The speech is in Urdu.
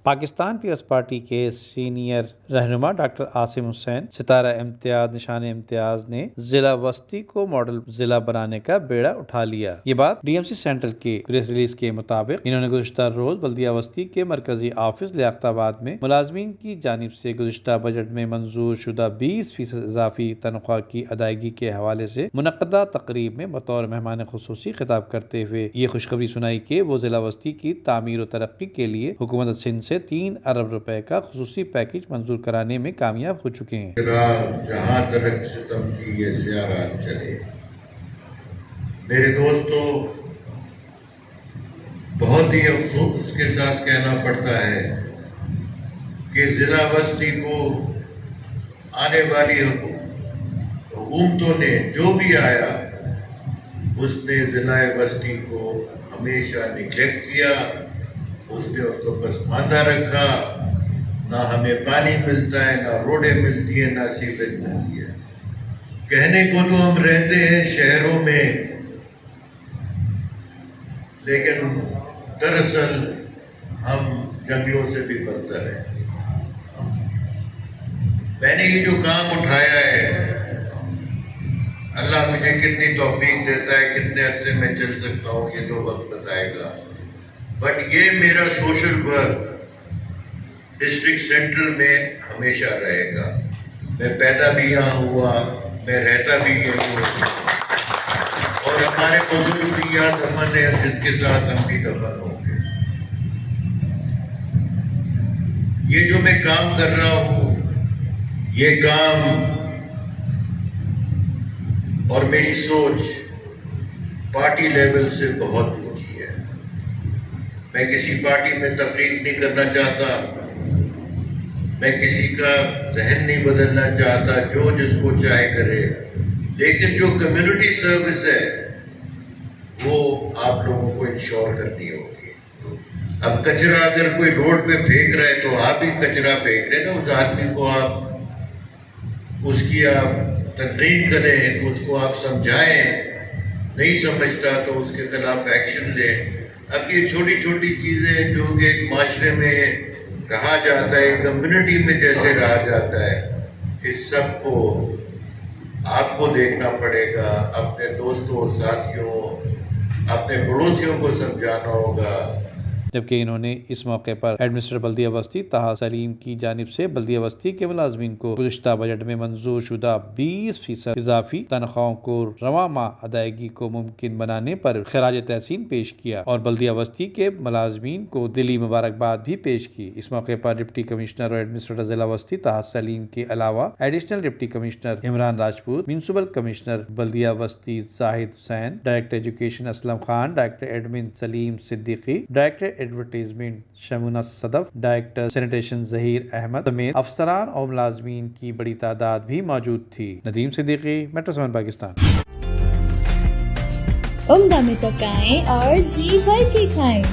پاکستان پیپلز پارٹی کے سینئر رہنما ڈاکٹر عاصم حسین ستارہ امتیاز نشان امتیاز نے ضلع وسطی کو ماڈل ضلع بنانے کا بیڑا اٹھا لیا۔ یہ بات ڈی ایم سی سینٹرل کے پریس ریلیز کے مطابق انہوں نے گزشتہ روز بلدیہ وسطی کے مرکزی آفس لیاقت آباد میں ملازمین کی جانب سے گزشتہ بجٹ میں منظور شدہ 20% اضافی تنخواہ کی ادائیگی کے حوالے سے منعقدہ تقریب میں بطور مہمان خصوصی خطاب کرتے ہوئے یہ خوشخبری سنائی کہ وہ ضلع وسطی کی تعمیر و ترقی کے لیے حکومت سندھ سے 3 ارب روپے کا خصوصی پیکج منظور کرانے میں کامیاب ہو چکے ہیں۔ جہاں تک ستم کی یہ سیارات چلے، میرے دوستو، بہت ہی افسوس کے ساتھ کہنا پڑتا ہے کہ ضلع وسطی کو آنے والی حکومتوں نے جو بھی آیا اس نے ضلع وسطی کو ہمیشہ نیگلیکٹ کیا، اس نے اس کو پسماندہ رکھا۔ نہ ہمیں پانی ملتا ہے، نہ روڈیں ملتی ہیں، نہ سیوریج ملتی ہے۔ کہنے کو تو ہم رہتے ہیں شہروں میں، لیکن دراصل ہم جنگلوں سے بھی بدتر ہیں۔ میں نے یہ جو کام اٹھایا ہے، اللہ مجھے کتنی توفیق دیتا ہے، کتنے عرصے میں چل سکتا ہوں، یہ تو وقت بتائے گا، بٹ یہ میرا سوشل ورک ڈسٹرکٹ سینٹرل میں ہمیشہ رہے گا۔ میں پیدا بھی یہاں ہوا، میں رہتا بھی یہیں ہوں، اور ہمارے بزرگ بھی یہاں دفن ہیں، جن کے ساتھ ہم بھی دفن ہوں گے۔ یہ جو میں کام کر رہا ہوں، یہ کام اور میری سوچ پارٹی لیول سے بہت اونچی ہے۔ میں کسی پارٹی میں تفریق نہیں کرنا چاہتا، میں کسی کا ذہن نہیں بدلنا چاہتا، جو جس کو چاہے کرے، لیکن جو کمیونٹی سروس ہے وہ آپ لوگوں کو انشور کرنی ہوگی۔ اب کچرا اگر کوئی روڈ پہ پھینک رہا ہے تو آپ ہی کچرا پھینک رہے نا، اس آدمی کو آپ اس کی آپ تنقید کریں، اس کو آپ سمجھائیں، نہیں سمجھتا تو اس کے خلاف ایکشن لیں۔ اب یہ چھوٹی چھوٹی چیزیں جو کہ ایک معاشرے میں رہا جاتا ہے، کمیونٹی میں جیسے رہا جاتا ہے، اس سب کو آپ کو دیکھنا پڑے گا، اپنے دوستوں اور ساتھیوں، اپنے پڑوسیوں کو سمجھانا ہوگا۔ جبکہ انہوں نے اس موقع پر ایڈمنسٹریٹر بلدیہ وسطی طاہر سلیم کی جانب سے بلدیہ وسطی کے ملازمین کو گزشتہ بجٹ میں منظور شدہ 20% اضافی تنخواہوں کو رواں ماہ ادائیگی کو ممکن بنانے پر خراج تحسین پیش کیا اور بلدیہ وسطی کے ملازمین کو دلی مبارکباد بھی پیش کی۔ اس موقع پر ڈپٹی کمشنر اور ایڈمنسٹریٹر ضلع وسطی طاہر سلیم کے علاوہ additional deputy commissioner Imran Rajput, municipal commissioner بلدیہ وسطی Zahid Hussain, director education Aslam Khan, director admin Saleem Siddiqui, director advertisement Shamoona Sadaf, director sanitation Zaheer Ahmed سمیت افسران اور ملازمین کی بڑی تعداد بھی موجود تھی۔ ندیم صدیقی، میٹرو 7 پاکستان۔ عمدہ میں پکائیں اور جی بھر کے کھائیں۔